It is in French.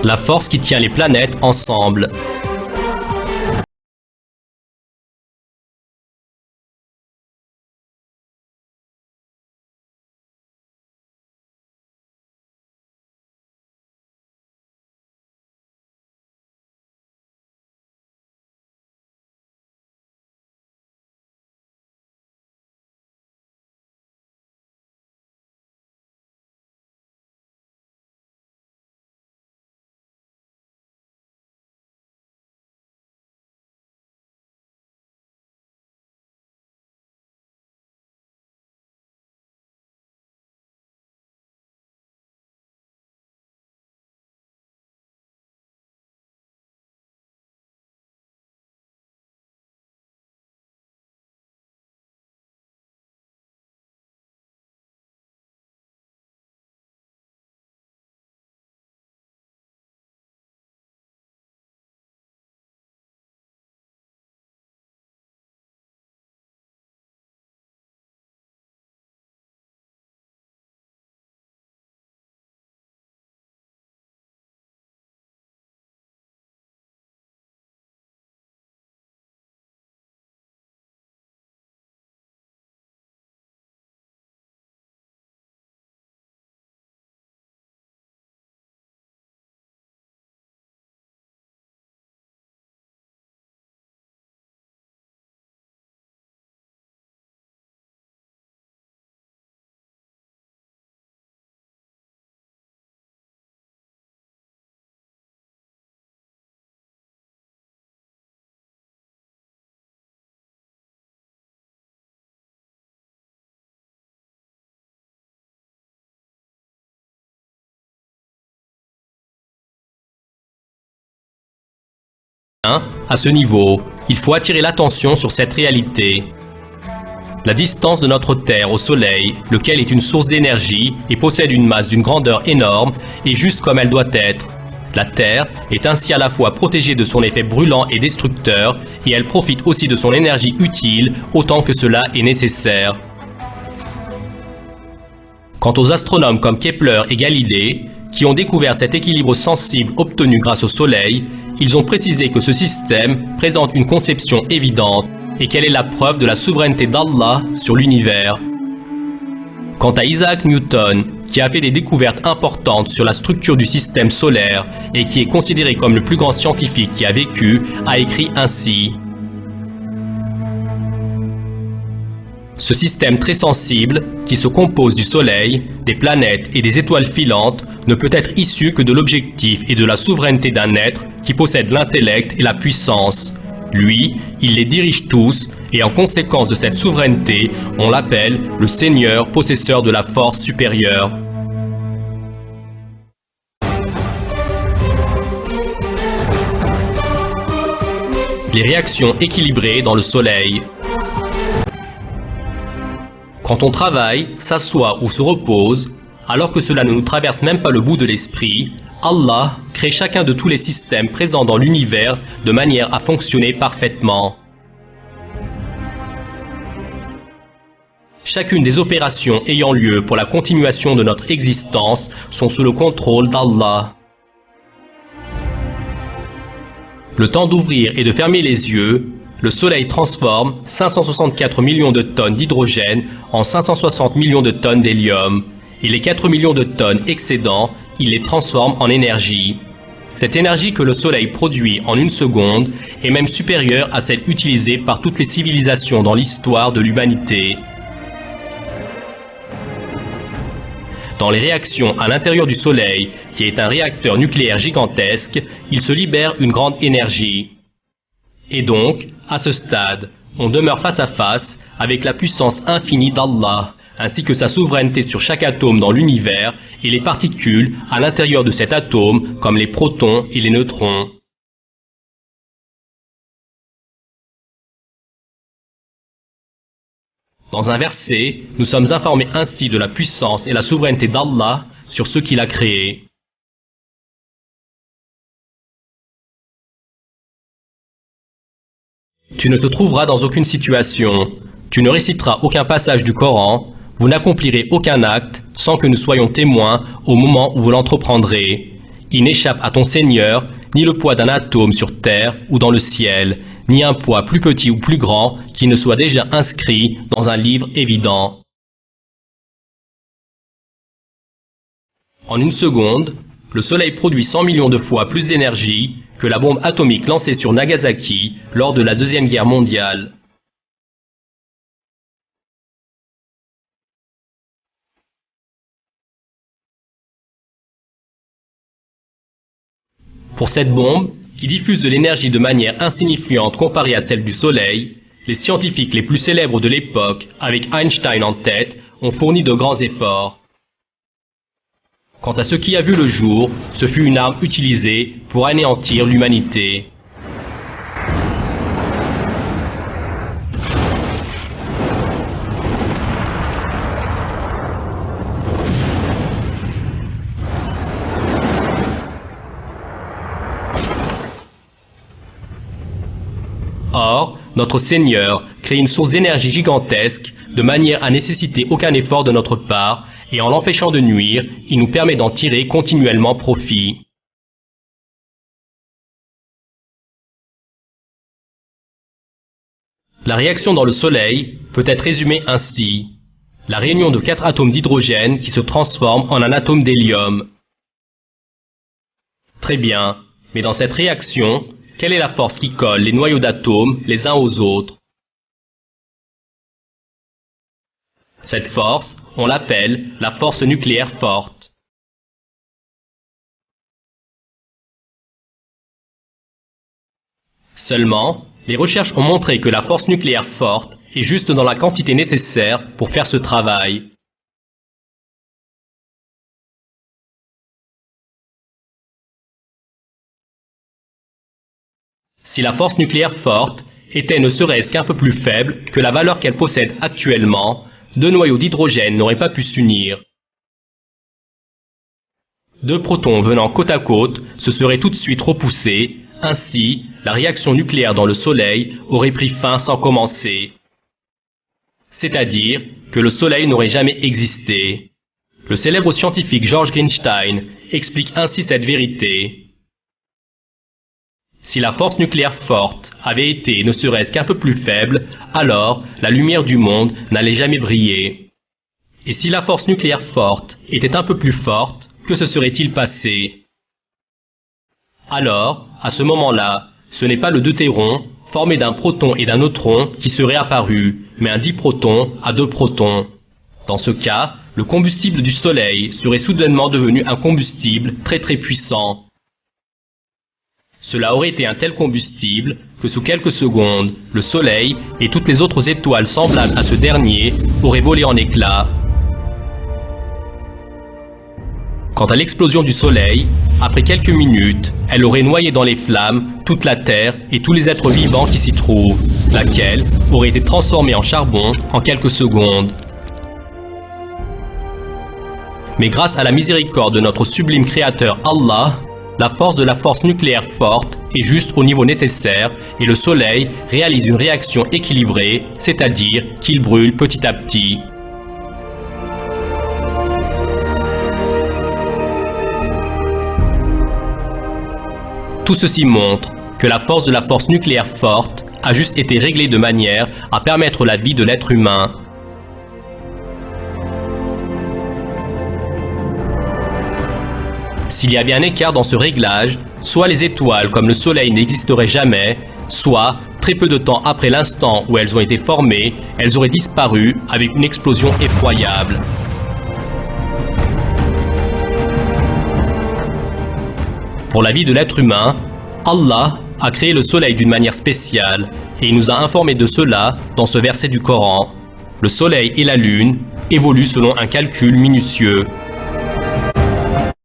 la force qui tient les planètes ensemble. À ce niveau, il faut attirer l'attention sur cette réalité. La distance de notre Terre au Soleil, lequel est une source d'énergie et possède une masse d'une grandeur énorme, est juste comme elle doit être. La Terre est ainsi à la fois protégée de son effet brûlant et destructeur, et elle profite aussi de son énergie utile autant que cela est nécessaire. Quant aux astronomes comme Kepler et Galilée, qui ont découvert cet équilibre sensible obtenu grâce au Soleil, ils ont précisé que ce système présente une conception évidente et qu'elle est la preuve de la souveraineté d'Allah sur l'univers. Quant à Isaac Newton, qui a fait des découvertes importantes sur la structure du système solaire et qui est considéré comme le plus grand scientifique qui a vécu, a écrit ainsi: ce système très sensible, qui se compose du Soleil, des planètes et des étoiles filantes, ne peut être issu que de l'objectif et de la souveraineté d'un être qui possède l'intellect et la puissance. Lui, il les dirige tous, et en conséquence de cette souveraineté, on l'appelle le Seigneur possesseur de la force supérieure. Les réactions équilibrées dans le Soleil. Quand on travaille, s'assoit ou se repose, alors que cela ne nous traverse même pas le bout de l'esprit, Allah crée chacun de tous les systèmes présents dans l'univers de manière à fonctionner parfaitement. Chacune des opérations ayant lieu pour la continuation de notre existence sont sous le contrôle d'Allah. Le temps d'ouvrir et de fermer les yeux, le Soleil transforme 564 millions de tonnes d'hydrogène en 560 millions de tonnes d'hélium, et les 4 millions de tonnes excédant, il les transforme en énergie. Cette énergie que le Soleil produit en une seconde est même supérieure à celle utilisée par toutes les civilisations dans l'histoire de l'humanité. Dans les réactions à l'intérieur du Soleil, qui est un réacteur nucléaire gigantesque, il se libère une grande énergie. Et donc, à ce stade, on demeure face à face avec la puissance infinie d'Allah, ainsi que sa souveraineté sur chaque atome dans l'univers et les particules à l'intérieur de cet atome, comme les protons et les neutrons. Dans un verset, nous sommes informés ainsi de la puissance et la souveraineté d'Allah sur ce qu'il a créé. Tu ne te trouveras dans aucune situation, tu ne réciteras aucun passage du Coran, vous n'accomplirez aucun acte sans que nous soyons témoins au moment où vous l'entreprendrez. il n'échappe à ton Seigneur ni le poids d'un atome sur terre ou dans le ciel, ni un poids plus petit ou plus grand qui ne soit déjà inscrit dans un livre évident. En une seconde, le Soleil produit 100 millions de fois plus d'énergie que la bombe atomique lancée sur Nagasaki lors de la Deuxième Guerre mondiale. Pour cette bombe, qui diffuse de l'énergie de manière insignifiante comparée à celle du Soleil, les scientifiques les plus célèbres de l'époque, avec Einstein en tête, ont fourni de grands efforts. Quant à ce qui a vu le jour, ce fut une arme utilisée pour anéantir l'humanité. Or, notre Seigneur crée une source d'énergie gigantesque de manière à nécessiter aucun effort de notre part, et en l'empêchant de nuire, il nous permet d'en tirer continuellement profit. La réaction dans le Soleil peut être résumée ainsi. La réunion de 4 atomes d'hydrogène qui se transforment en un atome d'hélium. Très bien, mais dans cette réaction, quelle est la force qui colle les noyaux d'atomes les uns aux autres? Cette force, on l'appelle la force nucléaire forte. Seulement, les recherches ont montré que la force nucléaire forte est juste dans la quantité nécessaire pour faire ce travail. Si la force nucléaire forte était ne serait-ce qu'un peu plus faible que la valeur qu'elle possède actuellement, 2 noyaux d'hydrogène n'auraient pas pu s'unir. 2 protons venant côte à côte se seraient tout de suite repoussés, ainsi la réaction nucléaire dans le Soleil aurait pris fin sans commencer. C'est-à-dire que le Soleil n'aurait jamais existé. Le célèbre scientifique George Greenstein explique ainsi cette vérité. Si la force nucléaire forte avait été ne serait-ce qu'un peu plus faible, alors la lumière du monde n'allait jamais briller. Et si la force nucléaire forte était un peu plus forte, que se serait-il passé? Alors, à ce moment-là, ce n'est pas le deutéron, formé d'un proton et d'un neutron, qui serait apparu, mais un diproton à 2 protons. Dans ce cas, le combustible du Soleil serait soudainement devenu un combustible très puissant. Cela aurait été un tel combustible que sous quelques secondes, le Soleil et toutes les autres étoiles semblables à ce dernier auraient volé en éclats. Quant à l'explosion du Soleil, après quelques minutes, elle aurait noyé dans les flammes toute la Terre et tous les êtres vivants qui s'y trouvent, laquelle aurait été transformée en charbon en quelques secondes. Mais grâce à la miséricorde de notre sublime Créateur Allah, la force de la force nucléaire forte est juste au niveau nécessaire et le Soleil réalise une réaction équilibrée, c'est-à-dire qu'il brûle petit à petit. Tout ceci montre que la force de la force nucléaire forte a juste été réglée de manière à permettre la vie de l'être humain. S'il y avait un écart dans ce réglage, soit les étoiles comme le Soleil n'existeraient jamais, soit, très peu de temps après l'instant où elles ont été formées, elles auraient disparu avec une explosion effroyable. Pour la vie de l'être humain, Allah a créé le Soleil d'une manière spéciale et il nous a informé de cela dans ce verset du Coran. Le Soleil et la Lune évoluent selon un calcul minutieux.